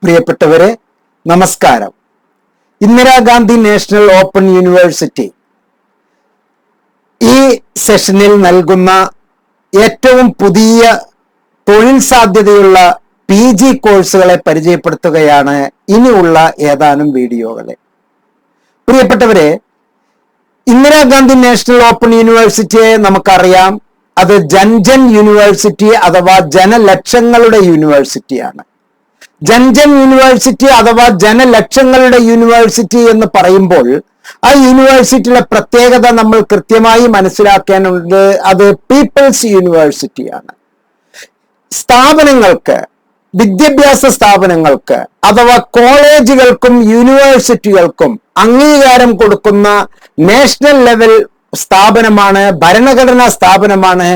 പ്രിയപ്പെട്ടവരെ, നമസ്കാരം. Indira Gandhi national open university ഈ സെഷനിൽ നൽകുന്ന ഏറ്റവും പുതിയ തൊഴിൽ സാധ്യതയുള്ള PG കോഴ്സുകളെ പരിചയപ്പെടുത്തുകയാണ് ഇനിയുള്ള ഏതാനും വീഡിയോകളെ. പ്രിയപ്പെട്ടവരെ, ഇന്ദിരാഗാന്ധി നാഷണൽ ഓപ്പൺ യൂണിവേഴ്സിറ്റിയെ നമുക്കറിയാം, അത് ജൻജൻ യൂണിവേഴ്സിറ്റി അഥവാ ജനലക്ഷങ്ങളുടെ യൂണിവേഴ്സിറ്റിയാണ്. ജൻജൻ യൂണിവേഴ്സിറ്റി അഥവാ ജനലക്ഷങ്ങളുടെ യൂണിവേഴ്സിറ്റി എന്ന് പറയുമ്പോൾ ആ യൂണിവേഴ്സിറ്റിയുടെ പ്രത്യേകത നമ്മൾ കൃത്യമായി മനസ്സിലാക്കാനുണ്ട്. അത് പീപ്പിൾസ് യൂണിവേഴ്സിറ്റിയാണ്. സ്ഥാപനങ്ങൾക്ക്, വിദ്യാഭ്യാസ സ്ഥാപനങ്ങൾക്ക് അഥവാ കോളേജുകൾക്കും യൂണിവേഴ്സിറ്റികൾക്കും അംഗീകാരം കൊടുക്കുന്ന നാഷണൽ ലെവൽ സ്ഥാപനമാണ്, ഭരണഘടനാ സ്ഥാപനമാണ്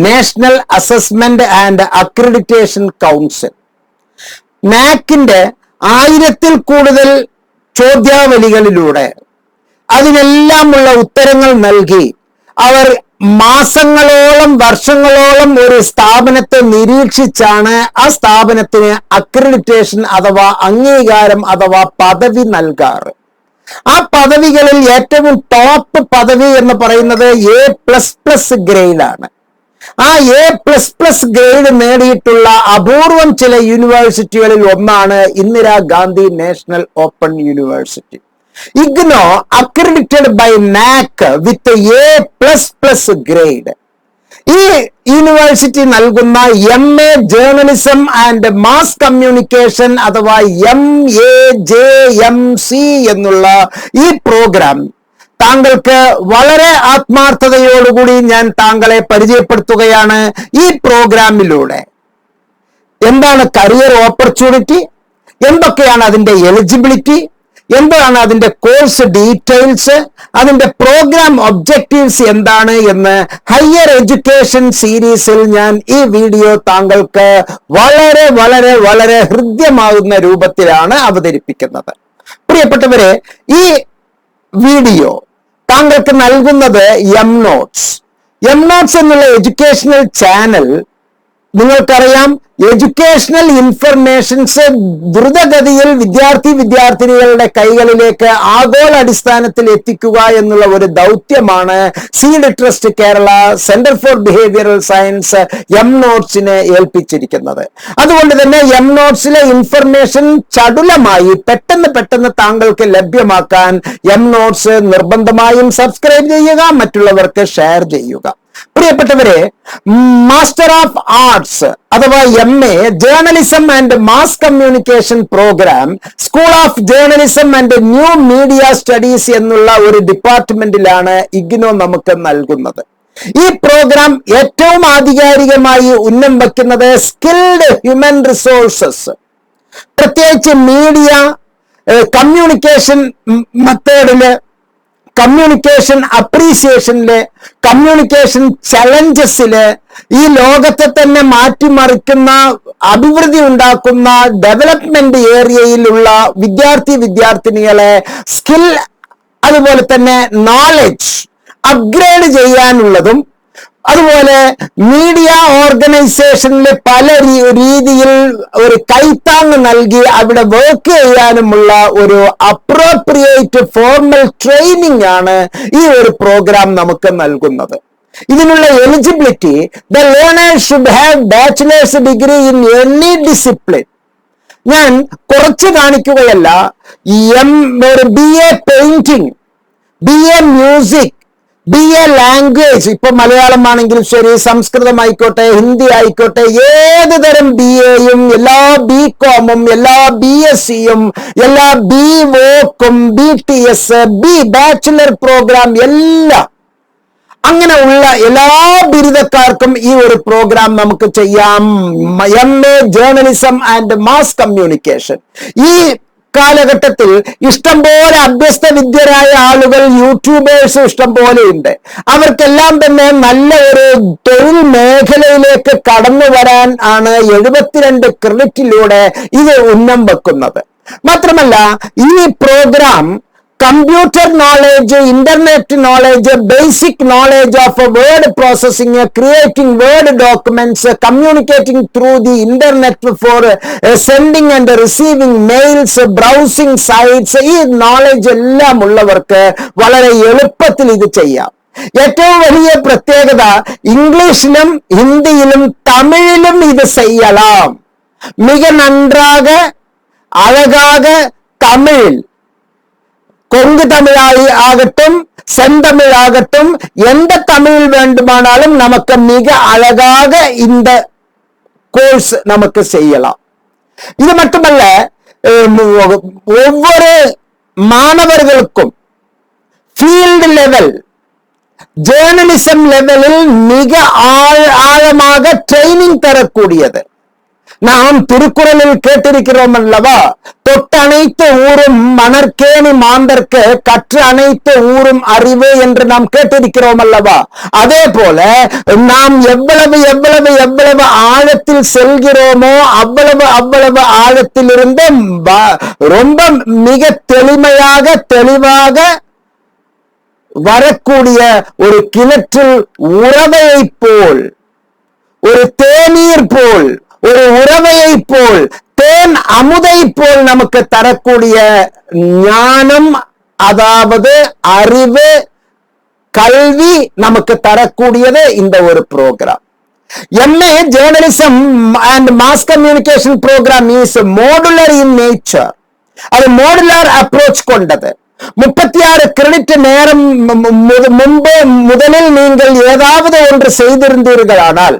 national assessment and accreditation council. നാക്കിന്റെ 1000-ൽ കൂടുതൽ ചോദ്യാവലികളിലൂടെ അതിനെല്ലാമുള്ള ഉത്തരങ്ങൾ നൽകി അവർ മാസങ്ങളോളം വർഷങ്ങളോളം ഒരു സ്ഥാപനത്തെ നിരീക്ഷിച്ചാണ് ആ സ്ഥാപനത്തിന് അക്രഡിറ്റേഷൻ അഥവാ അംഗീകാരം അഥവാ പദവി നൽകാറ്. ആ പദവികളിൽ ഏറ്റവും ടോപ്പ് പദവി എന്ന് പറയുന്നത് A++ ഗ്രേഡാണ്. ആ A++ ഗ്രേഡ് നേടിയിട്ടുള്ള അപൂർവം ചില യൂണിവേഴ്സിറ്റികളിൽ ഒന്നാണ് Indira Gandhi national open university. IGNOU accredited by NAC with A++ grade. ഈ യൂണിവേഴ്സിറ്റി നൽകുന്ന MA journalism and mass communication അഥവാ MAJMC എന്നുള്ള ഈ പ്രോഗ്രാം താങ്കൾക്ക് വളരെ ആത്മാർത്ഥതയോടുകൂടി ഞാൻ താങ്കളെ പരിചയപ്പെടുത്തുകയാണ്. ഈ പ്രോഗ്രാമിലൂടെ എന്താണ് കരിയർ ഓപ്പർച്യൂണിറ്റി, എന്തൊക്കെയാണ് അതിന്റെ എലിജിബിലിറ്റി, എന്താണ് അതിന്റെ കോഴ്സ് ഡീറ്റെയിൽസ്, അതിന്റെ പ്രോഗ്രാം ഒബ്ജക്റ്റീവ്സ് എന്താണ് എന്ന് ഹയർ എഡ്യൂക്കേഷൻ സീരീസിൽ ഞാൻ ഈ വീഡിയോ താങ്കൾക്ക് വളരെ വളരെ വളരെ ഹൃദ്യമാകുന്ന രൂപത്തിലാണ് അവതരിപ്പിക്കുന്നത്. പ്രിയപ്പെട്ടവരെ, ഈ വീഡിയോ താങ്കൾക്ക് നൽകുന്നത് എംനോട്സ് എന്നുള്ള എഡ്യൂക്കേഷണൽ ചാനൽ. നിങ്ങൾക്കറിയാം, എഡ്യൂക്കേഷണൽ ഇൻഫർമേഷൻസ് ദ്രുതഗതിയിൽ വിദ്യാർത്ഥിനികളുടെ കൈകളിലേക്ക് ആഗോള അടിസ്ഥാനത്തിൽ എത്തിക്കുക എന്നുള്ള ഒരു ദൗത്യമാണ് Seed Trust Kerala centre for behavioural science എംനോട്സിനെ ഏൽപ്പിച്ചിരിക്കുന്നത്. അതുകൊണ്ട് തന്നെ എംനോട്സിലെ ഇൻഫർമേഷൻ ചടുലമായി പെട്ടെന്ന് താങ്കൾക്ക് ലഭ്യമാക്കാൻ എംനോട്സ് നിർബന്ധമായും സബ്സ്ക്രൈബ് ചെയ്യുക, മറ്റുള്ളവർക്ക് ഷെയർ ചെയ്യുക. പ്രിയപ്പെട്ടവരെ, മാസ്റ്റർ ഓഫ് ആർട്സ് അഥവാ MA journalism and mass communication program school of journalism and new media studies എന്നുള്ള ഒരു ഡിപ്പാർട്ട്മെന്റിലാണ് IGNOU നമുക്ക് നൽകുന്നത്. ഈ പ്രോഗ്രാം ഏറ്റവും ആധികാരികമായി ഉന്നം വയ്ക്കുന്നത് സ്കിൽഡ് ഹ്യൂമൻ റിസോഴ്സസ്, പ്രത്യേകിച്ച് മീഡിയ കമ്മ്യൂണിക്കേഷൻ മെത്തേഡില്, കമ്മ്യൂണിക്കേഷൻ അപ്രീസിയേഷനില്, കമ്മ്യൂണിക്കേഷൻ ചലഞ്ചസില്, ഈ ലോകത്തെ തന്നെ മാറ്റിമറിക്കുന്ന അഭിവൃദ്ധി ഉണ്ടാക്കുന്ന ഡെവലപ്മെന്റ് ഏരിയയിലുള്ള വിദ്യാർത്ഥിനികളെ സ്കിൽ അതുപോലെ തന്നെ നോളജ് അപ്ഗ്രേഡ് ചെയ്യാനുള്ളതും, അതുപോലെ മീഡിയ ഓർഗനൈസേഷനിൽ പല രീതിയിൽ ഒരു കൈത്താങ് നൽകി അവിടെ വർക്ക് ചെയ്യാനുമുള്ള ഒരു അപ്രോപ്രിയേറ്റ് ഫോർമൽ ട്രെയിനിങ് ആണ് ഈ ഒരു പ്രോഗ്രാം നമുക്ക് നൽകുന്നത്. ഇതിനുള്ള eligibility, the learner should have bachelors degree in any discipline. ഞാൻ കുറച്ച് കാണിക്കുകയല്ല. BA painting, BA music, BA language, ഇപ്പൊ മലയാളം ആണെങ്കിലും ശരി, സംസ്കൃതം ആയിക്കോട്ടെ, ഹിന്ദി ആയിക്കോട്ടെ, ഏത് തരം BAയും, എല്ലാ BCOMും, എല്ലാ BSCയും, എല്ലാ BVOCും, BTS, ബാച്ചുലർ പ്രോഗ്രാം എല്ലാം, അങ്ങനെ ഉള്ള എല്ലാ ബിരുദക്കാർക്കും ഈ ഒരു പ്രോഗ്രാം നമുക്ക് ചെയ്യാം. MA journalism and mass communication. ഈ കാലഘട്ടത്തിൽ ഇഷ്ടംപോലെ അഭ്യസ്ത വിദ്യരായ ആളുകൾ, യൂട്യൂബേഴ്സ് ഇഷ്ടം പോലെ ഉണ്ട്. അവർക്കെല്ലാം തന്നെ നല്ല ഒരു തൊഴിൽ മേഖലയിലേക്ക് കടന്നു വരാൻ ആണ് 72 ക്രെഡിറ്റിലൂടെ ഇത് ഉന്നം വെക്കുന്നത്. മാത്രമല്ല, ഈ programme computer knowledge, internet knowledge, basic knowledge of word processing, creating word documents, communicating through the internet for sending and receiving mails, browsing sites, ഈ knowledge എല്ലാം ഉള്ളവർക്ക് വളരെ എളുപ്പത്തിൽ ഇത് ചെയ്യാം. ഏറ്റവും വലിയ പ്രത്യേകത ഇംഗ്ലീഷിലും ഹിന്ദിയിലും തമിഴിലും ഇത് ചെയ്യலாம். மிக நன்றாக அழகாக தமிழ், கொங்கு தமிழாയി ஆகட்டும் செந்தமிழ் ஆகட்டும் எந்த தமிழ் வேண்டுமானாலும் நமக்கு மிக அழகாக இந்த கோர்ஸ் நமக்கு செய்யலாம். இது மட்டுமல்ல, ஒவ்வொரு மாணவர்களுக்கும் ஃபீல்டு லெவல், ஜேர்னலிசம் லெவலில் மிக ஆழமாக ட்ரைனிங் தரக்கூடியது. நாம் திருக்குறளில் கேட்டிருக்கிறோம் அல்லவா, தொட்டு அனைத்து ஊரும் மணற்கேணி மாந்தர்க்கு கற்று அனைத்து ஊரும் அறிவு என்று நாம் கேட்டிருக்கிறோம் அல்லவா. அதே போல நாம் எவ்வளவு எவ்வளவு எவ்வளவு ஆழத்தில் செல்கிறோமோ அவ்வளவு அவ்வளவு ஆழத்தில் இருந்து ரொம்ப மிக தெளிவாக வரக்கூடிய ஒரு கிணற்றில் உறவையை போல், ஒரு தேநீர் போல், ஒரு உறவையை போல், தேன் அமுதை போல் நமக்கு தரக்கூடிய ஞானம், அதாவது அறிவு, கல்வி நமக்கு தரக்கூடியது இந்த ஒரு program. MA Journalism and Mass Communication Program is modular in nature. அது மோடுலார் அப்ரோச் கொண்டது. 36 கிரெடிட் நேரம் முதலில் நீங்கள் ஏதாவது ஒன்று செய்திருந்தீர்களானால்,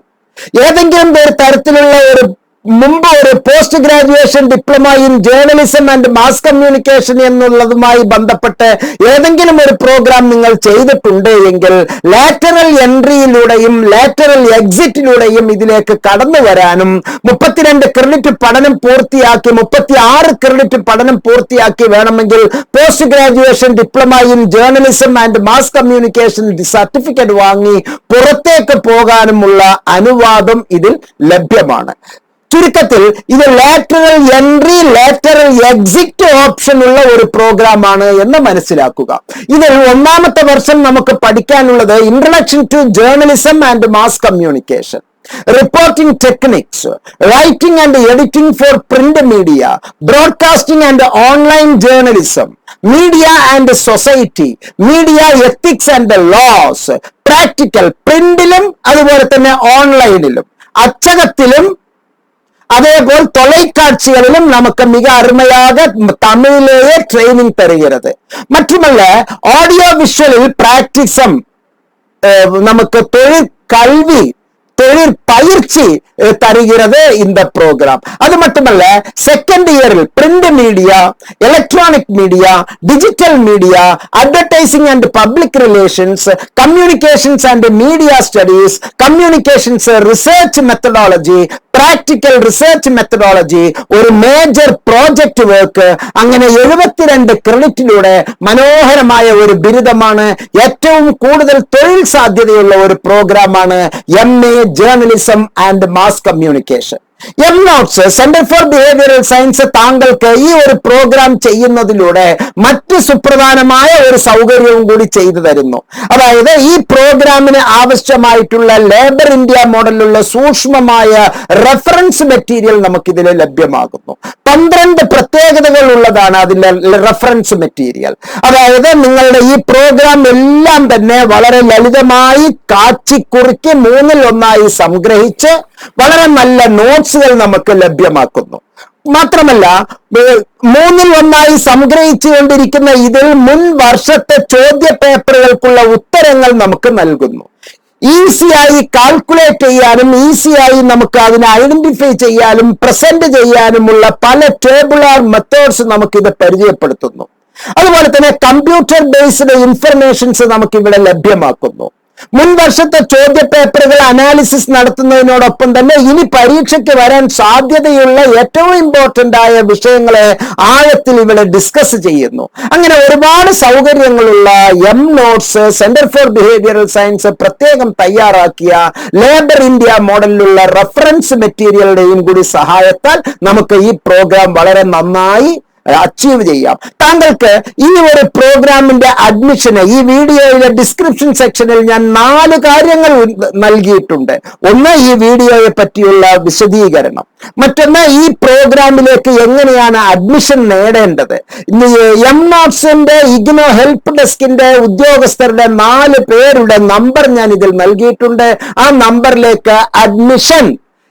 ஏதெങ്കിലും ஒரு தரத்திலுள்ள മുമ്പ് ഒരു post graduation diploma in journalism and mass communication എന്നുള്ളതുമായി ബന്ധപ്പെട്ട് ഏതെങ്കിലും ഒരു പ്രോഗ്രാം നിങ്ങൾ ചെയ്തിട്ടുണ്ട് എങ്കിൽ ലാറ്ററൽ എൻട്രിയിലൂടെയും ലാറ്ററൽ എക്സിറ്റിലൂടെയും ഇതിലേക്ക് കടന്നു വരാനും 32 ക്രെഡിറ്റ് പഠനം പൂർത്തിയാക്കി 36 ക്രെഡിറ്റ് പഠനം പൂർത്തിയാക്കി വേണമെങ്കിൽ post graduation diploma in journalism and mass communication certificate വാങ്ങി പുറത്തേക്ക് പോകാനുമുള്ള അനുവാദം ഇതിൽ ലഭ്യമാണ്. ചുരുക്കത്തിൽ ഇത് lateral entry, lateral exit option ഉള്ള ഒരു പ്രോഗ്രാം ആണ് എന്ന് മനസ്സിലാക്കുക. ഇതിൽ ഒന്നാമത്തെ വർഷം നമുക്ക് പഠിക്കാനുള്ളത് introduction to journalism and mass communication, reporting techniques, writing and editing for print media, broadcasting and online journalism, media and society, media ethics and laws, practical പ്രിന്റിലും അതുപോലെ തന്നെ ഓൺലൈനിലും അച്ചകത്തിലും அதேபோல் தொலைக்காட்சிகளிலும் நமக்கு மிக அருமையாக தமிழிலேயே ட்ரைனிங் தருகிறது. மட்டுமல்ல, ஆடியோ விஷுவலில் பிராக்டிசம், நமக்கு தொழில் கல்வி, தொழில் பயிற்சி தருகிறது இந்த ப்ரோக்ராம். அது மட்டுமல்ல, செகண்ட் இயரில் print media, electronic media, digital media, advertising and public relations, communications and media studies, communications research methodology, practical research methodology, ഒരു മേജർ പ്രോജക്റ്റ് വർക്ക്, അങ്ങനെ 72 ക്രെഡിറ്റിലൂടെ മനോഹരമായ ഒരു ബിരുദമാണ്. ഏറ്റവും കൂടുതൽ തൊഴിൽ സാധ്യതയുള്ള ഒരു പ്രോഗ്രാമാണ് MA journalism and mass communication. MNotes, centre for behavioural science, താങ്കൾക്ക് ഈ ഒരു പ്രോഗ്രാം ചെയ്യുന്നതിലൂടെ മറ്റ് സുപ്രധാനമായ ഒരു സൗകര്യവും കൂടി ചെയ്തു തരുന്നു. അതായത് ഈ പ്രോഗ്രാമിന് ആവശ്യമായിട്ടുള്ള ലേബർ ഇന്ത്യ മോഡലിലുള്ള സൂക്ഷ്മമായ റെഫറൻസ് മെറ്റീരിയൽ നമുക്കിതിൽ ലഭ്യമാകുന്നു. 12 പ്രത്യേകതകൾ ഉള്ളതാണ് അതിലെ റെഫറൻസ് മെറ്റീരിയൽ. അതായത് നിങ്ങളുടെ ഈ പ്രോഗ്രാം എല്ലാം തന്നെ വളരെ ലളിതമായി കാച്ചിക്കുറുക്കി 3-1 സംഗ്രഹിച്ച് വളരെ നല്ല നോട്ട്സുകൾ നമുക്ക് ലഭ്യമാക്കുന്നു. മാത്രമല്ല, 3-1 സംഗ്രഹിച്ചുകൊണ്ടിരിക്കുന്ന ഇതിൽ മുൻ വർഷത്തെ ചോദ്യ പേപ്പറുകൾക്കുള്ള ഉത്തരങ്ങൾ നമുക്ക് നൽകുന്നു. ഈസിയായി കാൽക്കുലേറ്റ് ചെയ്യാനും ഈസിയായി നമുക്ക് അതിനെ ഐഡന്റിഫൈ ചെയ്യാനും പ്രസന്റ് ചെയ്യാനുമുള്ള പല ടേബുലാർ മെത്തേഡ്സ് നമുക്കിത് പരിചയപ്പെടുത്തുന്നു. അതുപോലെ തന്നെ കമ്പ്യൂട്ടർ ബേസ്ഡ് ഇൻഫർമേഷൻസ് നമുക്ക് ഇവിടെ ലഭ്യമാക്കുന്നു. മുൻ വർഷത്തെ ചോദ്യ പേപ്പറുകൾ അനാലിസിസ് നടത്തുന്നതിനോടൊപ്പം തന്നെ ഇനി പരീക്ഷയ്ക്ക് വരാൻ സാധ്യതയുള്ള ഏറ്റവും ഇമ്പോർട്ടന്റ് ആയ വിഷയങ്ങളെ ആഴത്തിൽ ഇവിടെ ഡിസ്കസ് ചെയ്യുന്നു. അങ്ങനെ ഒരുപാട് സൗകര്യങ്ങളുള്ള എംനോട്ട്സ്, സെന്റർ ഫോർ ബിഹേവിയറൽ സയൻസ് പ്രത്യേകം തയ്യാറാക്കിയ ലേബർ ഇന്ത്യ മോഡലിലുള്ള റെഫറൻസ് മെറ്റീരിയലുടെയും കൂടി സഹായത്താൽ നമുക്ക് ഈ പ്രോഗ്രാം വളരെ നന്നായി അച്ചീവ് ചെയ്യാം. താങ്കൾക്ക് ഈ ഒരു പ്രോഗ്രാമിന്റെ അഡ്മിഷന് ഈ വീഡിയോയിലെ ഡിസ്ക്രിപ്ഷൻ സെക്ഷനിൽ ഞാൻ 4 കാര്യങ്ങൾ നൽകിയിട്ടുണ്ട്. ഒന്ന്, ഈ വീഡിയോയെ പറ്റിയുള്ള വിശദീകരണം. മറ്റൊന്ന്, ഈ പ്രോഗ്രാമിലേക്ക് എങ്ങനെയാണ് അഡ്മിഷൻ നേടേണ്ടത്. എംനോട്സിന്റെ ഇഗ്നോ ഹെൽപ്പ് ഡെസ്കിന്റെ ഉദ്യോഗസ്ഥരുടെ 4 പേരുടെ നമ്പർ ഞാൻ ഇതിൽ നൽകിയിട്ടുണ്ട്. ആ നമ്പറിലേക്ക് അഡ്മിഷൻ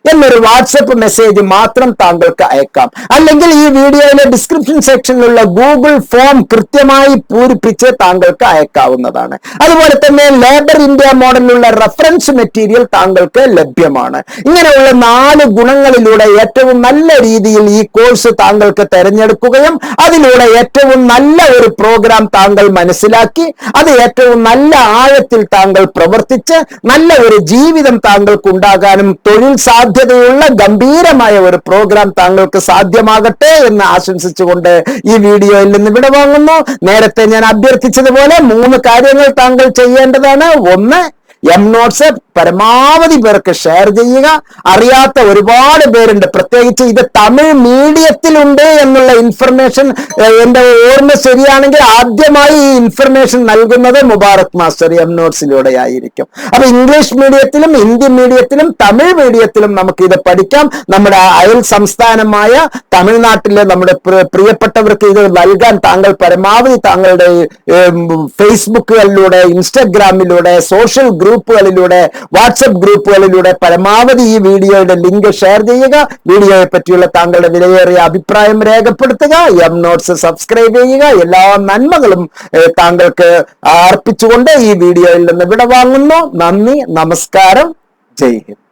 എന്നൊരു വാട്സപ്പ് മെസ്സേജ് മാത്രം താങ്കൾക്ക് അയക്കാം. അല്ലെങ്കിൽ ഈ വീഡിയോയിലെ ഡിസ്ക്രിപ്ഷൻ സെക്ഷനിലുള്ള ഗൂഗിൾ ഫോം കൃത്യമായി പൂരിപ്പിച്ച് താങ്കൾക്ക് അയക്കാവുന്നതാണ്. അതുപോലെ തന്നെ ലേബർ ഇന്ത്യ മോഡലിലുള്ള റെഫറൻസ് മെറ്റീരിയൽ താങ്കൾക്ക് ലഭ്യമാണ്. ഇങ്ങനെയുള്ള 4 ഗുണങ്ങളിലൂടെ ഏറ്റവും നല്ല രീതിയിൽ ഈ കോഴ്സ് താങ്കൾക്ക് തിരഞ്ഞെടുക്കുകയും അതിലൂടെ ഏറ്റവും നല്ല ഒരു പ്രോഗ്രാം താങ്കൾ മനസ്സിലാക്കി അത് ഏറ്റവും നല്ല ആഴത്തിൽ താങ്കൾ പ്രവർത്തിച്ച് നല്ല ഒരു ജീവിതം താങ്കൾക്ക് ഉണ്ടാകാനും തൊഴിൽ സാധ്യതയുള്ള ഗംഭീരമായ ഒരു പ്രോഗ്രാം താങ്കൾക്ക് സാധ്യമാകട്ടെ എന്ന് ആശംസിച്ചുകൊണ്ട് ഈ വീഡിയോയിൽ നിന്ന് വിടവാങ്ങുന്നു. നേരത്തെ ഞാൻ അഭ്യർത്ഥിച്ചതുപോലെ 3 കാര്യങ്ങൾ താങ്കൾ ചെയ്യേണ്ടതാണ്. ഒന്ന്, എംനോട്സ് പരമാവധി പേർക്ക് ഷെയർ ചെയ്യുക. അറിയാത്ത ഒരുപാട് പേരുണ്ട്, പ്രത്യേകിച്ച് ഇത് തമിഴ് മീഡിയത്തിലുണ്ട് എന്നുള്ള ഇൻഫർമേഷൻ എന്റെ ഓർമ്മ ശരിയാണെങ്കിൽ ആദ്യമായി ഈ ഇൻഫർമേഷൻ നൽകുന്നത് മുബാറക് മാസ്റ്റർ എംനോട്സിലൂടെ ആയിരിക്കും. അപ്പൊ ഇംഗ്ലീഷ് മീഡിയത്തിലും ഹിന്ദി മീഡിയത്തിലും തമിഴ് മീഡിയത്തിലും നമുക്ക് ഇത് പഠിക്കാം. നമ്മുടെ അയൽ സംസ്ഥാനമായ തമിഴ്നാട്ടിലെ നമ്മുടെ പ്രിയപ്പെട്ടവർക്ക് ഇത് നൽകാൻ താങ്കൾ പരമാവധി താങ്കളുടെ ഫേസ്ബുക്കുകളിലൂടെ, ഇൻസ്റ്റഗ്രാമിലൂടെ, സോഷ്യൽ ഗ്രൂപ്പുകളിലൂടെ, വാട്സപ്പ് ഗ്രൂപ്പുകളിലൂടെ പരമാവധി ഈ വീഡിയോയുടെ ലിങ്ക് ഷെയർ ചെയ്യുക. വീഡിയോയെ പറ്റിയുള്ള താങ്കളുടെ വിലയേറിയ അഭിപ്രായം രേഖപ്പെടുത്തുക. എംനോട്സ് സബ്സ്ക്രൈബ് ചെയ്യുക. എല്ലാ നന്മകളും താങ്കൾക്ക് അർപ്പിച്ചുകൊണ്ട് ഈ വീഡിയോയിൽ നിന്ന് വിടവാങ്ങുന്നു. നന്ദി, നമസ്കാരം, ജയ് ഹിന്ദ്.